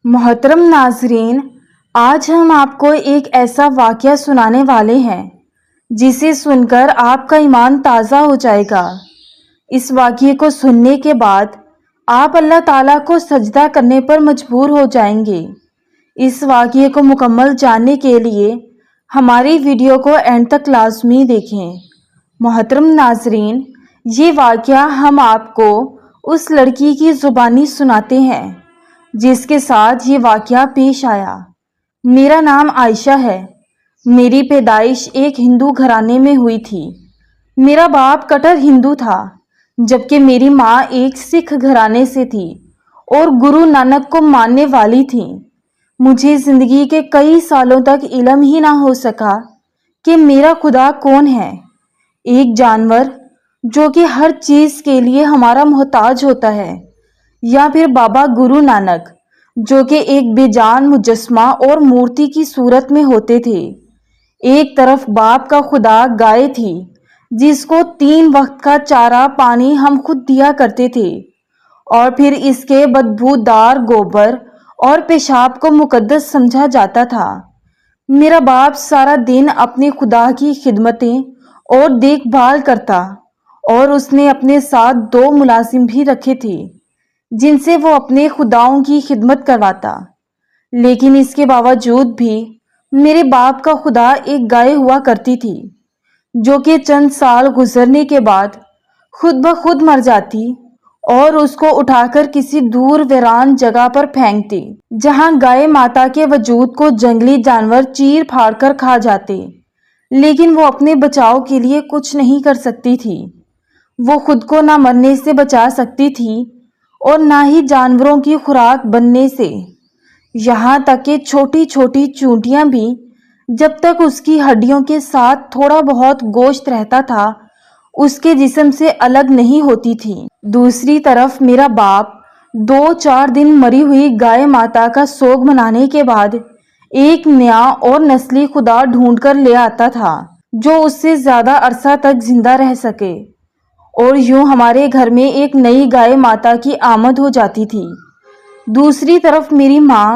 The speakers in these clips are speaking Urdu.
محترم ناظرین، آج ہم آپ کو ایک ایسا واقعہ سنانے والے ہیں جسے سن کر آپ کا ایمان تازہ ہو جائے گا۔ اس واقعے کو سننے کے بعد آپ اللہ تعالیٰ کو سجدہ کرنے پر مجبور ہو جائیں گے۔ اس واقعے کو مکمل جاننے کے لیے ہماری ویڈیو کو اینڈ تک لازمی دیکھیں۔ محترم ناظرین، یہ واقعہ ہم آپ کو اس لڑکی کی زبانی سناتے ہیں جس کے ساتھ یہ واقعہ پیش آیا۔ میرا نام عائشہ ہے۔ میری پیدائش ایک ہندو گھرانے میں ہوئی تھی۔ میرا باپ کٹر ہندو تھا جبکہ میری ماں ایک سکھ گھرانے سے تھی اور گرو نانک کو ماننے والی تھی۔ مجھے زندگی کے کئی سالوں تک علم ہی نہ ہو سکا کہ میرا خدا کون ہے۔ ایک جانور جو کہ ہر چیز کے لیے ہمارا محتاج ہوتا ہے، یا پھر بابا گرو نانک جو کہ ایک بے جان مجسمہ اور مورتی کی صورت میں ہوتے تھے۔ ایک طرف باپ کا خدا گائے تھی جس کو 3 وقت کا چارہ پانی ہم خود دیا کرتے تھے، اور پھر اس کے بدبودار گوبر اور پیشاب کو مقدس سمجھا جاتا تھا۔ میرا باپ سارا دن اپنے خدا کی خدمتیں اور دیکھ بھال کرتا، اور اس نے اپنے ساتھ 2 ملازم بھی رکھے تھے جن سے وہ اپنے خداؤں کی خدمت کرواتا۔ لیکن اس کے باوجود بھی میرے باپ کا خدا ایک گائے ہوا کرتی تھی جو کہ چند سال گزرنے کے بعد خود بخود مر جاتی اور اس کو اٹھا کر کسی دور ویران جگہ پر پھینکتے جہاں گائے ماتا کے وجود کو جنگلی جانور چیر پھاڑ کر کھا جاتے۔ لیکن وہ اپنے بچاؤ کے لیے کچھ نہیں کر سکتی تھی۔ وہ خود کو نہ مرنے سے بچا سکتی تھی اور نہ ہی جانوروں کی خوراک بننے سے، یہاں تک کہ چھوٹی چھوٹی چونٹیاں بھی جب تک اس کی ہڈیوں کے ساتھ تھوڑا بہت گوشت رہتا تھا اس کے جسم سے الگ نہیں ہوتی تھی۔ دوسری طرف میرا باپ 2-4 دن مری ہوئی گائے ماتا کا سوگ منانے کے بعد ایک نیا اور نسلی خدا ڈھونڈ کر لے آتا تھا جو اس سے زیادہ عرصہ تک زندہ رہ سکے، اور یوں ہمارے گھر میں ایک نئی گائے ماتا کی آمد ہو جاتی تھی۔ دوسری طرف میری ماں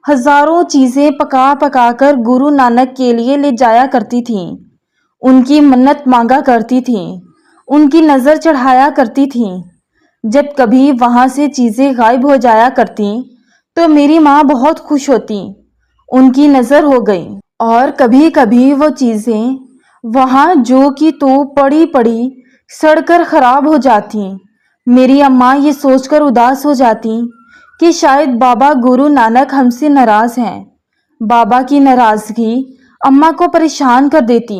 ہزاروں چیزیں پکا پکا کر گرو نانک کے لیے لے جایا کرتی تھیں، ان کی منت مانگا کرتی تھیں، ان کی نظر چڑھایا کرتی تھیں۔ جب کبھی وہاں سے چیزیں غائب ہو جایا کرتی تو میری ماں بہت خوش ہوتی، ان کی نظر ہو گئی۔ اور کبھی کبھی وہ چیزیں وہاں جو کی تو پڑی پڑی سڑ کر خراب ہو جاتی۔ میری اماں یہ سوچ کر اداس ہو جاتی کہ شاید بابا گرو نانک ہم سے ناراض ہیں۔ بابا کی ناراضگی اماں کو پریشان کر دیتی،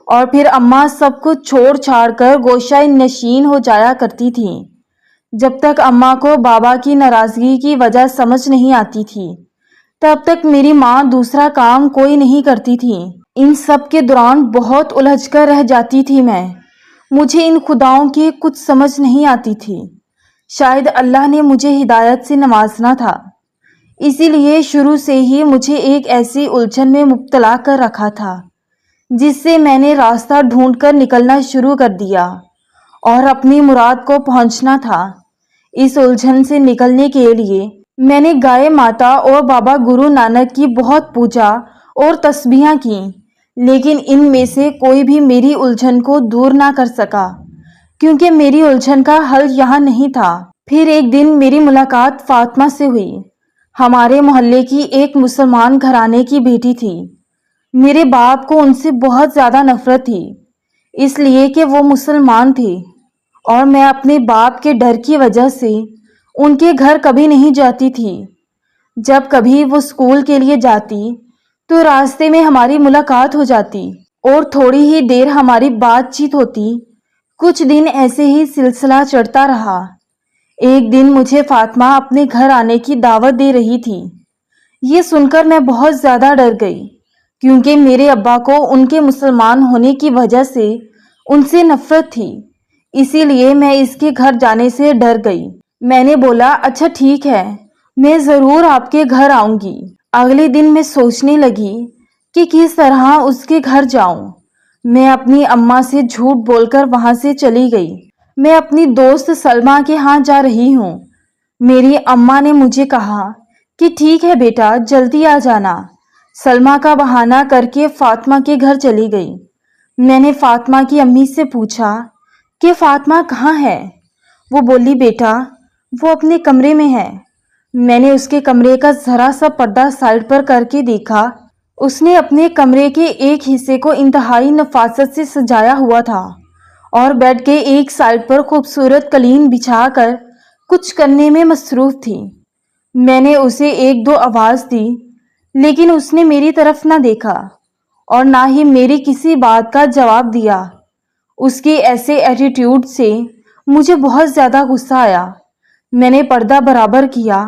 اور پھر اماں سب کچھ چھوڑ چھاڑ کر گوشہ نشین ہو جایا کرتی تھی۔ جب تک اماں کو بابا کی ناراضگی کی وجہ سمجھ نہیں آتی تھی تب تک میری ماں دوسرا کام کوئی نہیں کرتی تھی۔ ان سب کے دوران بہت الجھ کر رہ جاتی تھی میں۔ مجھے ان خداؤں کی کچھ سمجھ نہیں آتی تھی۔ شاید اللہ نے مجھے ہدایت سے نوازنا تھا، اسی لیے شروع سے ہی مجھے ایک ایسی الجھن میں مبتلا کر رکھا تھا جس سے میں نے راستہ ڈھونڈ کر نکلنا شروع کر دیا اور اپنی مراد کو پہنچنا تھا۔ اس الجھن سے نکلنے کے لیے میں نے گائے ماتا اور بابا گرو نانک کی بہت پوجا اور تسبیحاں کی، لیکن ان میں سے کوئی بھی میری الجھن کو دور نہ کر سکا، کیونکہ میری الجھن کا حل یہاں نہیں تھا۔ پھر ایک دن میری ملاقات فاطمہ سے ہوئی۔ ہمارے محلے کی ایک مسلمان گھرانے کی بیٹی تھی۔ میرے باپ کو ان سے بہت زیادہ نفرت تھی، اس لیے کہ وہ مسلمان تھی، اور میں اپنے باپ کے ڈر کی وجہ سے ان کے گھر کبھی نہیں جاتی تھی۔ جب کبھی وہ اسکول کے لیے جاتی تو راستے میں ہماری ملاقات ہو جاتی اور تھوڑی ہی دیر ہماری بات چیت ہوتی۔ کچھ دن ایسے ہی سلسلہ چڑھتا رہا۔ ایک دن مجھے فاطمہ اپنے گھر آنے کی دعوت دے رہی تھی۔ یہ سن کر میں بہت زیادہ ڈر گئی، کیونکہ میرے ابا کو ان کے مسلمان ہونے کی وجہ سے ان سے نفرت تھی، اسی لیے میں اس کے گھر جانے سے ڈر گئی۔ میں نے بولا، اچھا ٹھیک ہے، میں ضرور آپ کے گھر آؤں گی۔ اگلے دن میں سوچنے لگی کہ کس طرح اس کے گھر جاؤں۔ میں اپنی اماں سے جھوٹ بول کر وہاں سے چلی گئی۔ میں اپنی دوست سلمہ کے ہاں جا رہی ہوں۔ میری اماں نے مجھے کہا کہ ٹھیک ہے بیٹا جلدی آ جانا۔ سلمہ کا بہانہ کر کے فاطمہ کے گھر چلی گئی۔ میں نے فاطمہ کی امی سے پوچھا کہ فاطمہ کہاں ہے؟ وہ بولی بیٹا وہ اپنے کمرے میں ہے۔ میں نے اس کے کمرے کا ذرا سا پردہ سائڈ پر کر کے دیکھا۔ اس نے اپنے کمرے کے ایک حصے کو انتہائی نفاست سے سجایا ہوا تھا اور بیڈ کے ایک سائڈ پر خوبصورت قالین بچھا کر کچھ کرنے میں مصروف تھی۔ میں نے اسے ایک دو آواز دی لیکن اس نے میری طرف نہ دیکھا اور نہ ہی میری کسی بات کا جواب دیا۔ اس کے ایسے ایٹیٹیوڈ سے مجھے بہت زیادہ غصہ آیا۔ میں نے پردہ برابر کیا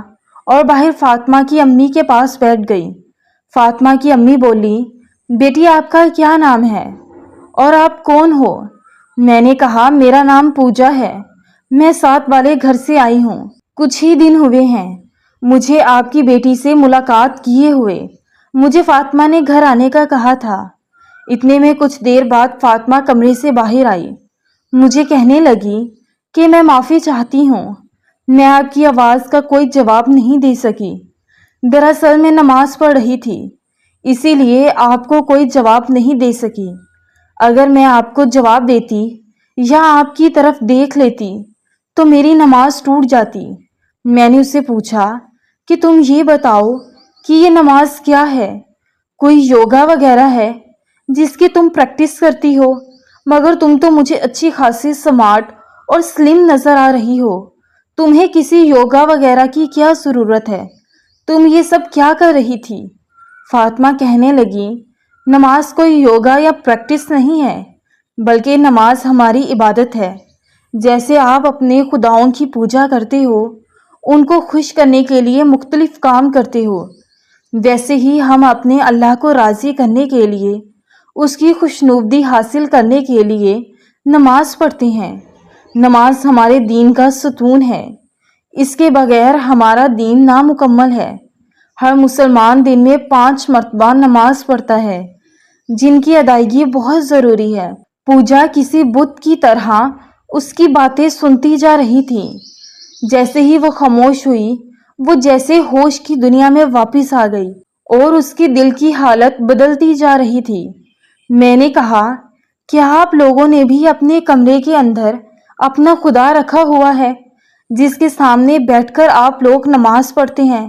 اور باہر فاطمہ کی امی کے پاس بیٹھ گئی۔ فاطمہ کی امی بولی بیٹی آپ کا کیا نام ہے اور آپ کون ہو؟ میں نے کہا میرا نام پوجا ہے، میں ساتھ والے گھر سے آئی ہوں، کچھ ہی دن ہوئے ہیں مجھے آپ کی بیٹی سے ملاقات کیے ہوئے۔ مجھے فاطمہ نے گھر آنے کا کہا تھا۔ اتنے میں کچھ دیر بعد فاطمہ کمرے سے باہر آئی، مجھے کہنے لگی کہ میں معافی چاہتی ہوں، میں آپ کی آواز کا کوئی جواب نہیں دے سکی۔ دراصل میں نماز پڑھ رہی تھی، اسی لیے آپ کو کوئی جواب نہیں دے سکی۔ اگر میں آپ کو جواب دیتی یا آپ کی طرف دیکھ لیتی تو میری نماز ٹوٹ جاتی۔ میں نے اسے پوچھا کہ تم یہ بتاؤ کہ یہ نماز کیا ہے؟ کوئی یوگا وغیرہ ہے جس کی تم پریکٹس کرتی ہو؟ مگر تم تو مجھے اچھی خاصی سمارٹ اور سلم نظر آ رہی ہو، تمہیں کسی یوگا وغیرہ کی کیا ضرورت ہے؟ تم یہ سب کیا کر رہی تھی؟ فاطمہ کہنے لگی نماز کوئی یوگا یا پریکٹس نہیں ہے، بلکہ نماز ہماری عبادت ہے۔ جیسے آپ اپنے خداؤں کی پوجا کرتے ہو، ان کو خوش کرنے کے لیے مختلف کام کرتے ہو، ویسے ہی ہم اپنے اللہ کو راضی کرنے کے لیے، اس کی خوشنودی حاصل کرنے کے لیے نماز پڑھتے ہیں۔ نماز ہمارے دین کا ستون ہے، اس کے بغیر ہمارا دین نامکمل ہے۔ ہر مسلمان دن میں 5 مرتبہ نماز پڑھتا ہے، جن کی ادائیگی بہت ضروری ہے۔ پوجا کسی بت کی طرح اس کی باتیں سنتی جا رہی تھی۔ جیسے ہی وہ خاموش ہوئی، وہ جیسے ہوش کی دنیا میں واپس آ گئی اور اس کی دل کی حالت بدلتی جا رہی تھی۔ میں نے کہا کیا آپ لوگوں نے بھی اپنے کمرے کے اندر اپنا خدا رکھا ہوا ہے جس کے سامنے بیٹھ کر آپ لوگ نماز پڑھتے ہیں؟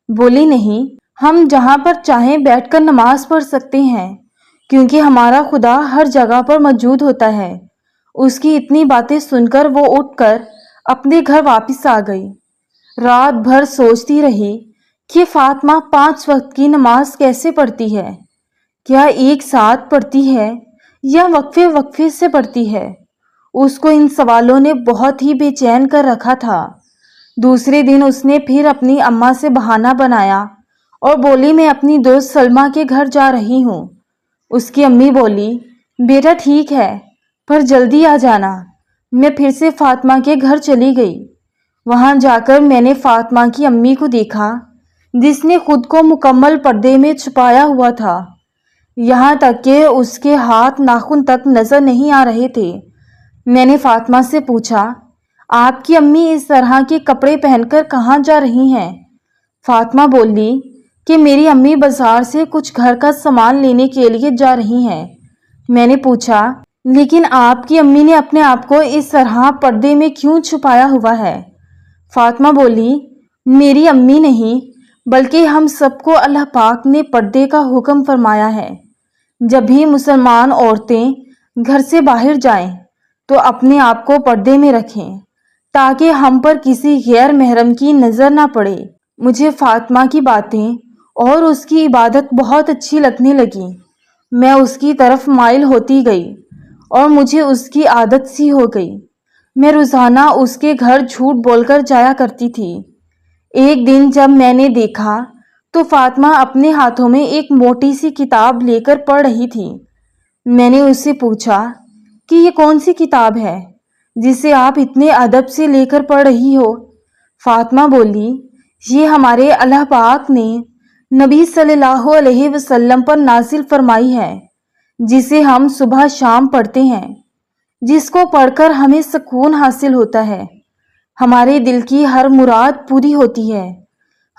بولی نہیں، ہم جہاں پر چاہیں بیٹھ کر نماز پڑھ سکتے ہیں کیونکہ ہمارا خدا ہر جگہ پر موجود ہوتا ہے۔ اس کی اتنی باتیں سن کر وہ اٹھ کر اپنے گھر واپس آ گئی۔ رات بھر سوچتی رہی کہ فاطمہ 5 وقت کی نماز کیسے پڑھتی ہے، کیا ایک ساتھ پڑھتی ہے یا وقفے وقفے سے پڑھتی ہے؟ اس کو ان سوالوں نے بہت ہی بے چین کر رکھا تھا۔ دوسرے دن اس نے پھر اپنی اماں سے بہانہ بنایا اور بولی میں اپنی دوست سلمہ کے گھر جا رہی ہوں۔ اس کی امی بولی بیٹا ٹھیک ہے پر جلدی آ جانا۔ میں پھر سے فاطمہ کے گھر چلی گئی۔ وہاں جا کر میں نے فاطمہ کی امی کو دیکھا جس نے خود کو مکمل پردے میں چھپایا ہوا تھا، یہاں تک کہ اس کے ہاتھ ناخن تک نظر نہیں آ رہے تھے۔ میں نے فاطمہ سے پوچھا آپ کی امی اس طرح کے کپڑے پہن کر کہاں جا رہی ہیں؟ فاطمہ بولی کہ میری امی بازار سے کچھ گھر کا سامان لینے کے لیے جا رہی ہیں۔ میں نے پوچھا لیکن آپ کی امی نے اپنے آپ کو اس طرح پردے میں کیوں چھپایا ہوا ہے؟ فاطمہ بولی میری امی نہیں بلکہ ہم سب کو اللہ پاک نے پردے کا حکم فرمایا ہے۔ جب بھی مسلمان عورتیں گھر سے باہر جائیں تو اپنے آپ کو پردے میں رکھیں تاکہ ہم پر کسی غیر محرم کی نظر نہ پڑے۔ مجھے فاطمہ کی باتیں اور اس کی عبادت بہت اچھی لگنے لگی۔ میں اس کی طرف مائل ہوتی گئی اور مجھے اس کی عادت سی ہو گئی۔ میں روزانہ اس کے گھر جھوٹ بول کر جایا کرتی تھی۔ ایک دن جب میں نے دیکھا تو فاطمہ اپنے ہاتھوں میں ایک موٹی سی کتاب لے کر پڑھ رہی تھی۔ میں نے اس سے پوچھا کہ یہ کون سی کتاب ہے جسے آپ اتنے ادب سے لے کر پڑھ رہی ہو؟ فاطمہ بولی یہ ہمارے اللہ پاک نے نبی صلی اللہ علیہ وسلم پر نازل فرمائی ہے، جسے ہم صبح شام پڑھتے ہیں، جس کو پڑھ کر ہمیں سکون حاصل ہوتا ہے، ہمارے دل کی ہر مراد پوری ہوتی ہے۔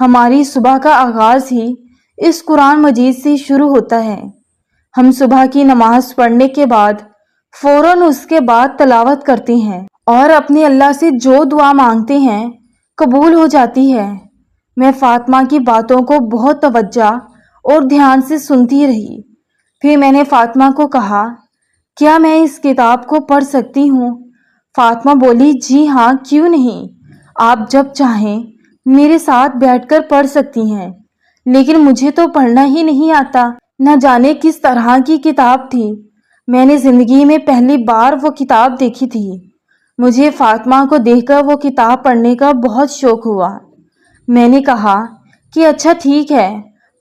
ہماری صبح کا آغاز ہی اس قرآن مجید سے شروع ہوتا ہے۔ ہم صبح کی نماز پڑھنے کے بعد فوراً اس کے بعد تلاوت کرتے ہیں اور اپنے اللہ سے جو دعا مانگتے ہیں قبول ہو جاتی ہے۔ میں فاطمہ کی باتوں کو بہت توجہ اور دھیان سے سنتی رہی۔ پھر میں نے فاطمہ کو کہا، کیا میں اس کتاب کو پڑھ سکتی ہوں؟ فاطمہ بولی، جی ہاں، کیوں نہیں، آپ جب چاہیں میرے ساتھ بیٹھ کر پڑھ سکتی ہیں، لیکن مجھے تو پڑھنا ہی نہیں آتا۔ نہ جانے کس طرح کی کتاب تھی، میں نے زندگی میں پہلی بار وہ کتاب دیکھی تھی۔ مجھے فاطمہ کو دیکھ کر وہ کتاب پڑھنے کا بہت شوق ہوا۔ میں نے کہا کہ اچھا ٹھیک ہے،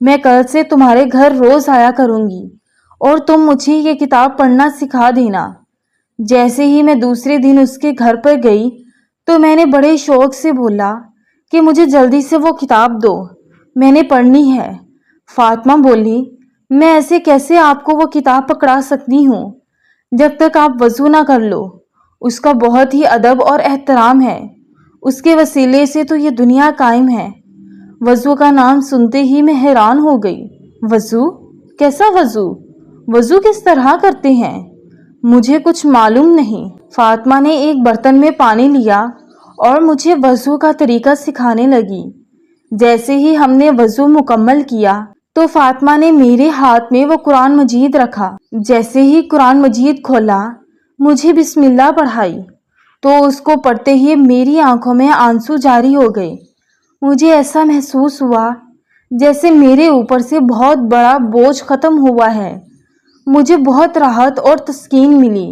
میں کل سے تمہارے گھر روز آیا کروں گی اور تم مجھے یہ کتاب پڑھنا سکھا دینا۔ جیسے ہی میں دوسرے دن اس کے گھر پر گئی تو میں نے بڑے شوق سے بولا کہ مجھے جلدی سے وہ کتاب دو، میں نے پڑھنی ہے۔ فاطمہ بولی، میں ایسے کیسے آپ کو وہ کتاب پکڑا سکتی ہوں جب تک آپ وضو نہ کر لو؟ اس کا بہت ہی ادب اور احترام ہے، اس کے وسیلے سے تو یہ دنیا قائم ہے۔ وضو کا نام سنتے ہی میں حیران ہو گئی۔ وضو؟ کیسا وضو؟ وضو کس طرح کرتے ہیں؟ مجھے کچھ معلوم نہیں۔ فاطمہ نے ایک برتن میں پانی لیا اور مجھے وضو کا طریقہ سکھانے لگی۔ جیسے ہی ہم نے وضو مکمل کیا تو فاطمہ نے میرے ہاتھ میں وہ قرآن مجید رکھا۔ جیسے ہی قرآن مجید کھولا، مجھے بسم اللہ پڑھائی تو اس کو پڑھتے ہی میری آنکھوں میں آنسو جاری ہو گئے۔ مجھے ایسا محسوس ہوا جیسے میرے اوپر سے بہت بڑا بوجھ ختم ہوا ہے۔ مجھے بہت راحت اور تسکین ملی۔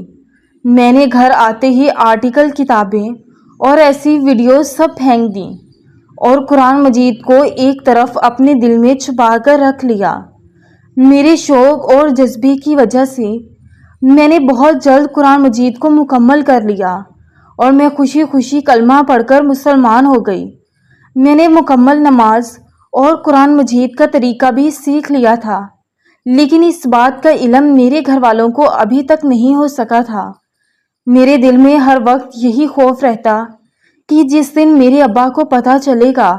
میں نے گھر آتے ہی آرٹیکل، کتابیں اور ایسی ویڈیوز سب پھینک دیں اور قرآن مجید کو ایک طرف اپنے دل میں چھپا کر رکھ لیا۔ میرے شوق اور جذبے کی وجہ سے میں نے بہت جلد قرآن مجید کو مکمل کر لیا اور میں خوشی خوشی کلمہ پڑھ کر مسلمان ہو گئی۔ میں نے مکمل نماز اور قرآن مجید کا طریقہ بھی سیکھ لیا تھا، لیکن اس بات کا علم میرے گھر والوں کو ابھی تک نہیں ہو سکا تھا۔ میرے دل میں ہر وقت یہی خوف رہتا کہ جس دن میرے ابا کو پتہ چلے گا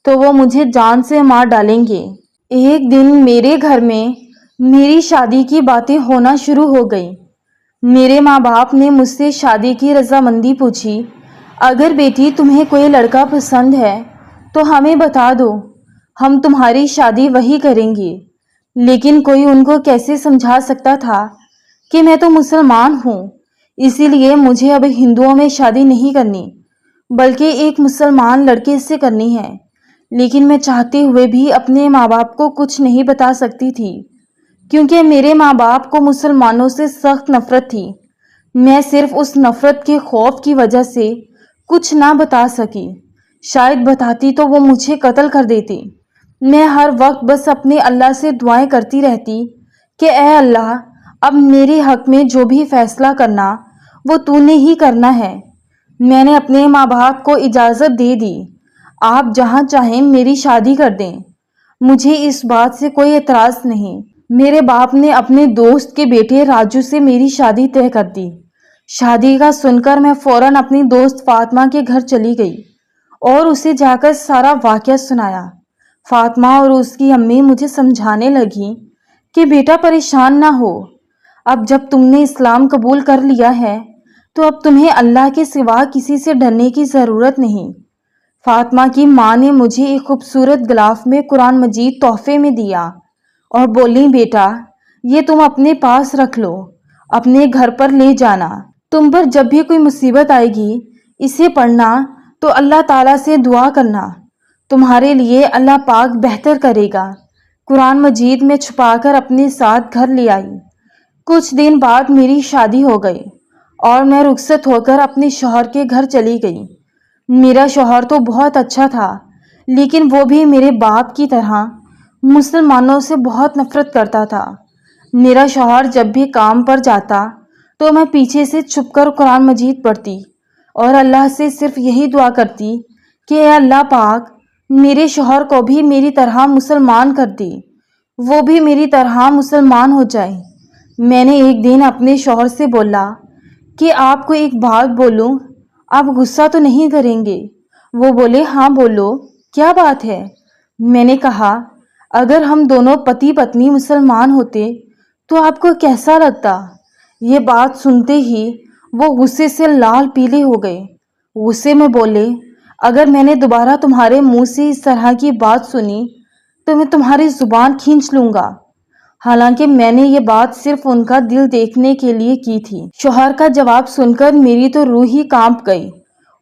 تو وہ مجھے جان سے مار ڈالیں گے۔ ایک دن میرے گھر میں میری شادی کی باتیں ہونا شروع ہو گئی۔ میرے ماں باپ نے مجھ سے شادی کی رضامندی پوچھی۔ اگر بیٹی تمہیں کوئی لڑکا پسند ہے تو ہمیں بتا دو، ہم تمہاری شادی وہی کریں گے۔ لیکن کوئی ان کو کیسے سمجھا سکتا تھا کہ میں تو مسلمان ہوں، اسی لیے مجھے اب ہندوؤں میں شادی نہیں کرنی بلکہ ایک مسلمان لڑکے سے کرنی ہے۔ لیکن میں چاہتے ہوئے بھی اپنے ماں باپ کو کچھ نہیں بتا سکتی تھی، کیونکہ میرے ماں باپ کو مسلمانوں سے سخت نفرت تھی۔ میں صرف اس نفرت کے خوف کی وجہ سے کچھ نہ بتا سکی۔ شاید بتاتی تو وہ مجھے قتل کر دیتے۔ میں ہر وقت بس اپنے اللہ سے دعائیں کرتی رہتی کہ اے اللہ، اب میرے حق میں جو بھی فیصلہ کرنا وہ تو نے ہی کرنا ہے۔ میں نے اپنے ماں باپ کو اجازت دے دی، آپ جہاں چاہیں میری شادی کر دیں، مجھے اس بات سے کوئی اعتراض نہیں۔ میرے باپ نے اپنے دوست کے بیٹے راجو سے میری شادی طے کر دی۔ شادی کا سن کر میں فوراً اپنی دوست فاطمہ کے گھر چلی گئی اور اسے جا کر سارا واقعہ سنایا۔ فاطمہ اور اس کی امی مجھے سمجھانے لگیں کہ بیٹا پریشان نہ ہو، اب جب تم نے اسلام قبول کر لیا ہے تو اب تمہیں اللہ کے سوا کسی سے ڈرنے کی ضرورت نہیں۔ فاطمہ کی ماں نے مجھے ایک خوبصورت غلاف میں قرآن مجید تحفے میں دیا اور بولی، بیٹا یہ تم اپنے پاس رکھ لو، اپنے گھر پر لے جانا، تم پر جب بھی کوئی مصیبت آئے گی اسے پڑھنا تو اللہ تعالیٰ سے دعا کرنا، تمہارے لیے اللہ پاک بہتر کرے گا۔ قرآن مجید میں چھپا کر اپنے ساتھ گھر لے آئی۔ کچھ دن بعد میری شادی ہو گئی اور میں رخصت ہو کر اپنے شوہر کے گھر چلی گئی۔ میرا شوہر تو بہت اچھا تھا، لیکن وہ بھی میرے باپ کی طرح مسلمانوں سے بہت نفرت کرتا تھا۔ میرا شوہر جب بھی کام پر جاتا تو میں پیچھے سے چھپ کر قرآن مجید پڑھتی اور اللہ سے صرف یہی دعا کرتی کہ اے اللہ پاک، میرے شوہر کو بھی میری طرح مسلمان کر دے، وہ بھی میری طرح مسلمان ہو جائے۔ میں نے ایک دن اپنے شوہر سے بولا کہ آپ کو ایک بات بولوں، آپ غصہ تو نہیں کریں گے؟ وہ بولے، ہاں بولو۔ کیا بات ہے؟ میں نے کہا اگر ہم دونوں پتی پتنی مسلمان ہوتے تو آپ کو کیسا لگتا؟ یہ بات سنتے ہی وہ غصے سے لال پیلے ہو گئے۔ غصے میں بولے اگر میں نے دوبارہ تمہارے منہ سے اس طرح کی بات سنی تو میں تمہاری زبان کھینچ لوں گا۔ حالانکہ میں نے یہ بات صرف ان کا دل دیکھنے کے لیے کی تھی۔ شوہر کا جواب سن کر میری تو روح ہی کانپ گئی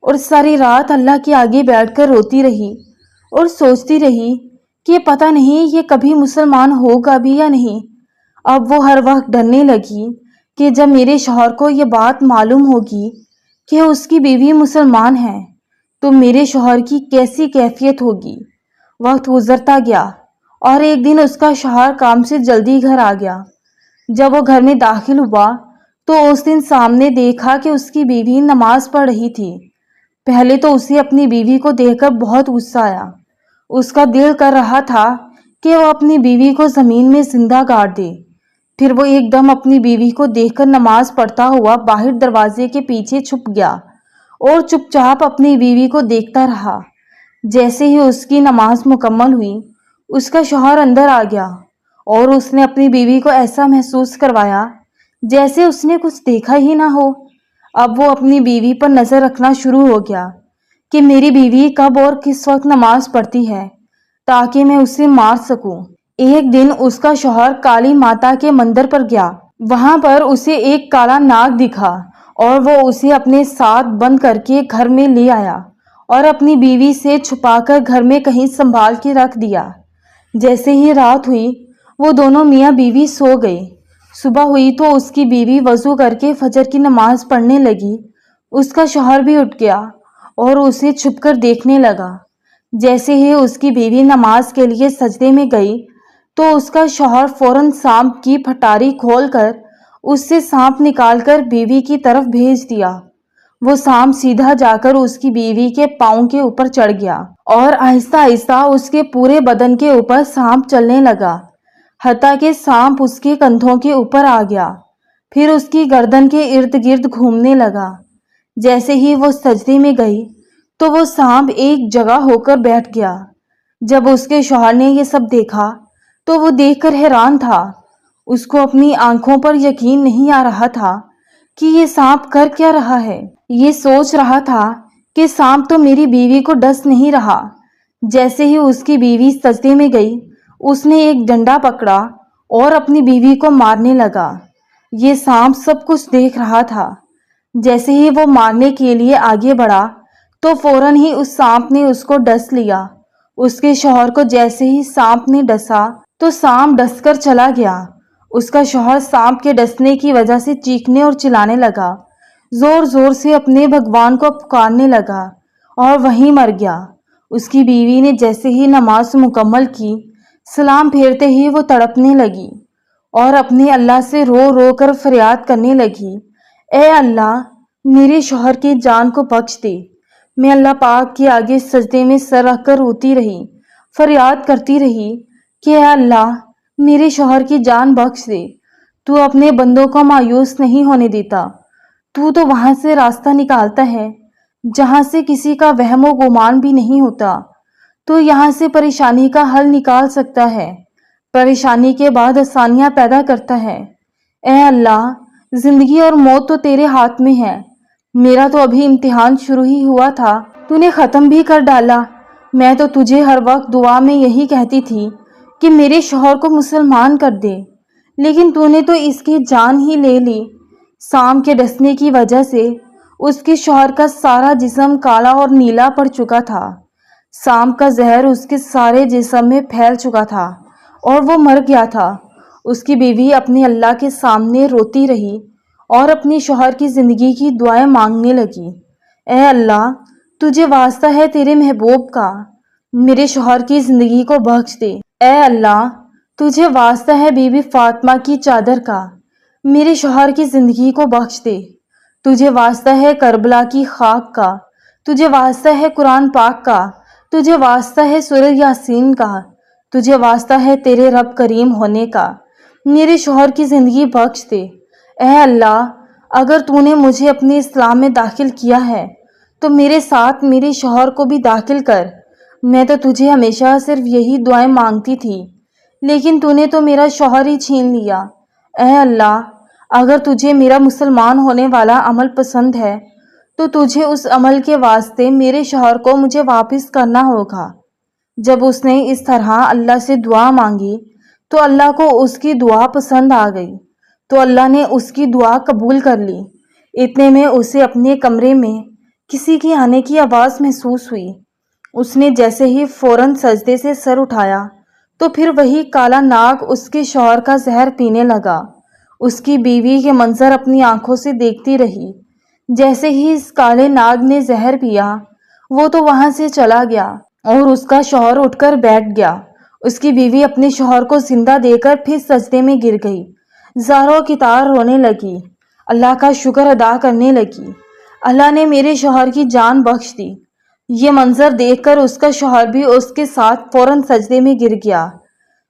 اور ساری رات اللہ کے آگے بیٹھ کر روتی رہی اور سوچتی رہی کہ پتہ نہیں یہ کبھی مسلمان ہوگا بھی یا نہیں۔ اب وہ ہر وقت ڈرنے لگی کہ جب میرے شوہر کو یہ بات معلوم ہوگی کہ اس کی بیوی مسلمان ہے تو میرے شوہر کی کیسی کیفیت ہوگی۔ وقت گزرتا گیا اور ایک دن اس کا شوہر کام سے جلدی گھر آ گیا۔ جب وہ گھر میں داخل ہوا تو اس دن سامنے دیکھا کہ اس کی بیوی نماز پڑھ رہی تھی۔ پہلے تو اسے اپنی بیوی کو دیکھ کر بہت غصہ آیا۔ اس کا دل کر رہا تھا کہ وہ اپنی بیوی کو زمین میں زندہ گاڑ دے۔ پھر وہ ایک دم اپنی بیوی کو دیکھ کر نماز پڑھتا ہوا باہر دروازے کے پیچھے چھپ گیا اور چپ چاپ اپنی بیوی کو دیکھتا رہا۔ جیسے ہی اس کی نماز مکمل ہوئی اس کا شوہر اندر آ گیا اور اس نے اپنی بیوی کو ایسا محسوس کروایا جیسے اس نے کچھ دیکھا ہی نہ ہو۔ اب وہ اپنی بیوی پر نظر رکھنا شروع ہو گیا کہ میری بیوی کب اور کس وقت نماز پڑھتی ہے تاکہ میں اسے مار سکوں۔ ایک دن اس کا شوہر کالی ماتا کے مندر پر گیا۔ وہاں پر اسے ایک کالا ناگ دکھا اور وہ اسے اپنے ساتھ بند کر کے گھر میں لے آیا اور اپنی بیوی سے چھپا کر گھر میں کہیں سنبھال کے رکھ دیا۔ جیسے ہی رات ہوئی وہ دونوں میاں بیوی سو گئے۔ صبح ہوئی تو اس کی بیوی وضو کر کے فجر کی نماز پڑھنے لگی۔ اس کا شوہر بھی اٹھ گیا اور اسے چھپ کر دیکھنے لگا۔ جیسے ہی اس کی بیوی نماز کے لیے سجدے میں گئی تو اس کا شوہر فوراً سانپ کی پھٹاری کھول کر اس سے سانپ نکال کر بیوی کی طرف بھیج دیا۔ وہ سانپ سیدھا جا کر اس کی بیوی کے پاؤں کے اوپر چڑھ گیا اور آہستہ آہستہ اس کے پورے بدن کے اوپر سانپ چلنے لگا حتیٰ کہ سانپ اس کے کندھوں کے اوپر آ گیا۔ پھر اس کی گردن کے ارد گرد گھومنے لگا۔ جیسے ہی وہ سجدے میں گئی تو وہ سانپ ایک جگہ ہو کر بیٹھ گیا۔ جب اس کے شوہر نے یہ سب دیکھا تو وہ دیکھ کر حیران تھا۔ اس کو اپنی آنکھوں پر یقین نہیں آ رہا تھا کہ یہ سانپ کر کیا رہا ہے۔ یہ سوچ رہا تھا کہ سانپ تو میری بیوی کو ڈس نہیں رہا۔ جیسے ہی اس کی بیوی سجدے میں گئی اس نے ایک ڈنڈا پکڑا اور اپنی بیوی کو مارنے لگا۔ یہ سانپ سب کچھ دیکھ رہا تھا۔ جیسے ہی وہ مارنے کے لیے آگے بڑھا تو فوراً ہی اس سانپ نے اس کو ڈس لیا۔ اس کے شوہر کو جیسے ہی سانپ نے ڈسا تو سانپ ڈس کر چلا گیا۔ اس کا شوہر سانپ کے ڈسنے کی وجہ سے چیخنے اور چلانے لگا، زور زور سے اپنے بھگوان کو پکارنے لگا اور وہیں مر گیا۔ اس کی بیوی نے جیسے ہی نماز مکمل کی سلام پھیرتے ہی وہ تڑپنے لگی اور اپنے اللہ سے رو رو کر فریاد کرنے لگی، اے اللہ میرے شوہر کی جان کو بخش دے۔ میں اللہ پاک کے آگے سجدے میں سر رکھ کر روتی رہی، فریاد کرتی رہی کہ اے اللہ میرے شوہر کی جان بخش دے۔ تو اپنے بندوں کو مایوس نہیں ہونے دیتا۔ تو وہاں سے راستہ نکالتا ہے جہاں سے کسی کا وہم و گمان بھی نہیں ہوتا۔ تو یہاں سے پریشانی کا حل نکال سکتا ہے، پریشانی کے بعد آسانیاں پیدا کرتا ہے۔ اے اللہ زندگی اور موت تو تیرے ہاتھ میں ہے۔ میرا تو ابھی امتحان شروع ہی ہوا تھا، تو نے ختم بھی کر ڈالا۔ میں تو تجھے ہر وقت دعا میں یہی کہتی تھی کہ میرے شوہر کو مسلمان کر دے، لیکن تو نے تو اس کی جان ہی لے لی۔ سانپ کے ڈسنے کی وجہ سے اس کے شوہر کا سارا جسم کالا اور نیلا پڑ چکا تھا۔ سانپ کا زہر اس کے سارے جسم میں پھیل چکا تھا اور وہ مر گیا تھا۔ اس کی بیوی اپنے اللہ کے سامنے روتی رہی اور اپنے شوہر کی زندگی کی دعائیں مانگنے لگی، اے اللہ تجھے واسطہ ہے تیرے محبوب کا، میرے شوہر کی زندگی کو بخش دے۔ اے اللہ تجھے واسطہ ہے بی بی فاطمہ کی چادر کا، میرے شوہر کی زندگی کو بخش دے۔ تجھے واسطہ ہے کربلا کی خاک کا، تجھے واسطہ ہے قرآن پاک کا، تجھے واسطہ ہے سورہ یاسین کا، تجھے واسطہ ہے تیرے رب کریم ہونے کا، میرے شوہر کی زندگی بخش دے۔ اے اللہ اگر تو نے مجھے اپنے اسلام میں داخل کیا ہے تو میرے ساتھ میرے شوہر کو بھی داخل کر، میں تو تجھے ہمیشہ صرف یہی دعائیں مانگتی تھی، لیکن تو نے تو میرا شوہر ہی چھین لیا۔ اے اللہ، اگر تجھے میرا مسلمان ہونے والا عمل پسند ہے تو تجھے اس عمل کے واسطے میرے شوہر کو مجھے واپس کرنا ہوگا۔ جب اس نے اس طرح اللہ سے دعا مانگی تو اللہ کو اس کی دعا پسند آ گئی، تو اللہ نے اس کی دعا قبول کر لی۔ اتنے میں اسے اپنے کمرے میں کسی کے آنے کی آواز محسوس ہوئی۔ اس نے جیسے ہی فوراً سجدے سے سر اٹھایا تو پھر وہی کالا ناگ اس کے شوہر کا زہر پینے لگا۔ اس کی بیوی کے منظر اپنی آنکھوں سے دیکھتی رہی۔ جیسے ہی اس کالے ناگ نے زہر پیا وہ تو وہاں سے چلا گیا اور اس کا شوہر اٹھ کر بیٹھ گیا۔ اس کی بیوی اپنے شوہر کو زندہ دے کر پھر سجدے میں گر گئی، زاروں کی طرح رونے لگی، اللہ کا شکر ادا کرنے لگی۔ اللہ نے میرے شوہر کی جان بخش دی۔ یہ منظر دیکھ کر اس کا شوہر بھی اس کے ساتھ فوراً سجدے میں گر گیا۔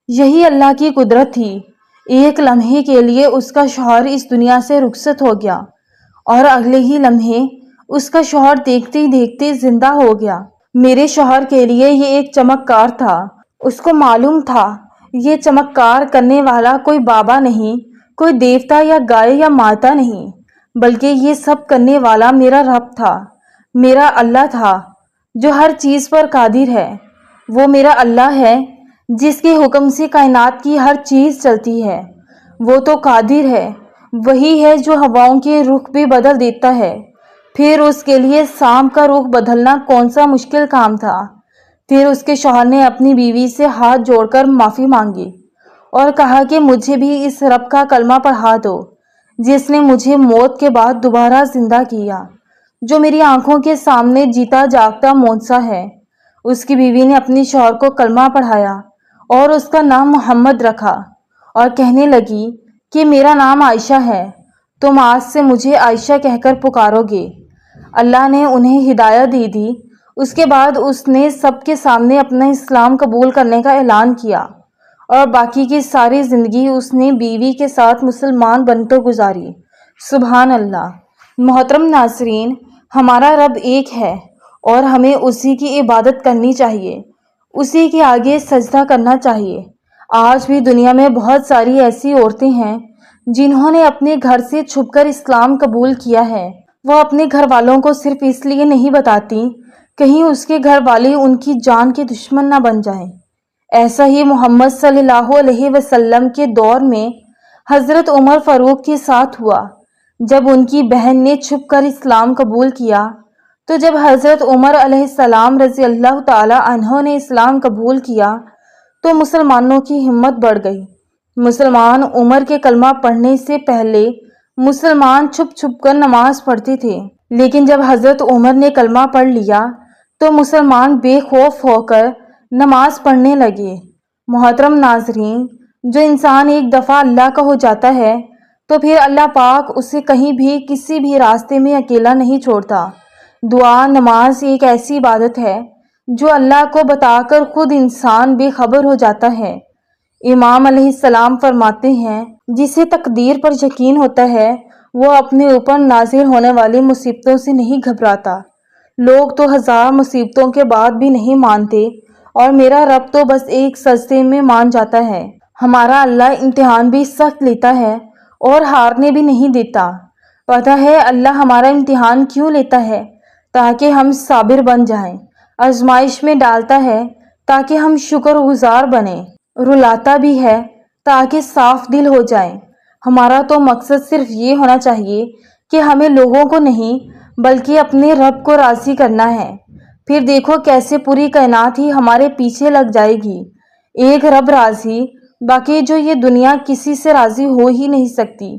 یہی اللہ کی قدرت تھی۔ ایک لمحے کے لیے اس کا شوہر اس دنیا سے رخصت ہو گیا اور اگلے ہی لمحے اس کا شوہر دیکھتے ہی دیکھتے زندہ ہو گیا۔ میرے شوہر کے لیے یہ ایک چمکار تھا۔ اس کو معلوم تھا یہ چمکار کرنے والا کوئی بابا نہیں، کوئی دیوتا یا گائے یا ماتا نہیں، بلکہ یہ سب کرنے والا میرا رب تھا، میرا اللہ تھا جو ہر چیز پر قادر ہے۔ وہ میرا اللہ ہے جس کے حکم سے کائنات کی ہر چیز چلتی ہے۔ وہ تو قادر ہے، وہی ہے جو ہواؤں کے رخ بھی بدل دیتا ہے۔ پھر اس کے لیے شام کا رخ بدلنا کون سا مشکل کام تھا۔ پھر اس کے شوہر نے اپنی بیوی سے ہاتھ جوڑ کر معافی مانگی اور کہا کہ مجھے بھی اس رب کا کلمہ پڑھا دو جس نے مجھے موت کے بعد دوبارہ زندہ کیا، جو میری آنکھوں کے سامنے جیتا جاگتا معجزہ ہے۔ اس کی بیوی نے اپنے شوہر کو کلمہ پڑھایا اور اس کا نام محمد رکھا اور کہنے لگی کہ میرا نام عائشہ ہے، تم آج سے مجھے عائشہ کہہ کر پکارو گے۔ اللہ نے انہیں ہدایت دے دی۔ اس کے بعد اس نے سب کے سامنے اپنا اسلام قبول کرنے کا اعلان کیا اور باقی کی ساری زندگی اس نے بیوی کے ساتھ مسلمان بن کر گزاری۔ سبحان اللہ۔ محترم ناظرین، ہمارا رب ایک ہے اور ہمیں اسی کی عبادت کرنی چاہیے، اسی کے آگے سجدہ کرنا چاہیے۔ آج بھی دنیا میں بہت ساری ایسی عورتیں ہیں جنہوں نے اپنے گھر سے چھپ کر اسلام قبول کیا ہے۔ وہ اپنے گھر والوں کو صرف اس لیے نہیں بتاتی کہیں اس کے گھر والے ان کی جان کے دشمن نہ بن جائیں۔ ایسا ہی محمد صلی اللہ علیہ وسلم کے دور میں حضرت عمر فاروق کے ساتھ ہوا۔ جب ان کی بہن نے چھپ کر اسلام قبول کیا تو جب حضرت عمر علیہ السلام رضی اللہ تعالی عنہ نے اسلام قبول کیا تو مسلمانوں کی ہمت بڑھ گئی۔ مسلمان عمر کے کلمہ پڑھنے سے پہلے مسلمان چھپ چھپ کر نماز پڑھتے تھے، لیکن جب حضرت عمر نے کلمہ پڑھ لیا تو مسلمان بے خوف ہو کر نماز پڑھنے لگے۔ محترم ناظرین، جو انسان ایک دفعہ اللہ کا ہو جاتا ہے تو پھر اللہ پاک اسے کہیں بھی کسی بھی راستے میں اکیلا نہیں چھوڑتا۔ دعا نماز ایک ایسی عبادت ہے جو اللہ کو بتا کر خود انسان بے خبر ہو جاتا ہے۔ امام علیہ السلام فرماتے ہیں، جسے تقدیر پر یقین ہوتا ہے وہ اپنے اوپر نازل ہونے والی مصیبتوں سے نہیں گھبراتا۔ لوگ تو ہزار مصیبتوں کے بعد بھی نہیں مانتے اور میرا رب تو بس ایک سجدے میں مان جاتا ہے۔ ہمارا اللہ امتحان بھی سخت لیتا ہے اور ہارنے بھی نہیں دیتا۔ پتہ ہے اللہ ہمارا امتحان کیوں لیتا ہے؟ تاکہ ہم صابر بن جائیں۔ آزمائش میں ڈالتا ہے تاکہ ہم شکر گزار بنیں، رلاتا بھی ہے تاکہ صاف دل ہو جائیں۔ ہمارا تو مقصد صرف یہ ہونا چاہیے کہ ہمیں لوگوں کو نہیں بلکہ اپنے رب کو راضی کرنا ہے۔ پھر دیکھو کیسے پوری کائنات ہی ہمارے پیچھے لگ جائے گی۔ ایک رب راضی، باقی جو یہ دنیا کسی سے راضی ہو ہی نہیں سکتی۔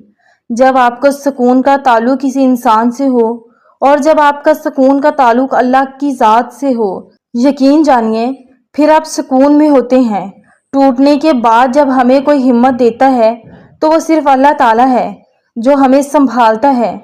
جب آپ کا سکون کا تعلق کسی انسان سے ہو اور جب آپ کا سکون کا تعلق اللہ کی ذات سے ہو، یقین جانیے پھر آپ سکون میں ہوتے ہیں۔ ٹوٹنے کے بعد جب ہمیں کوئی ہمت دیتا ہے تو وہ صرف اللہ تعالیٰ ہے جو ہمیں سنبھالتا ہے۔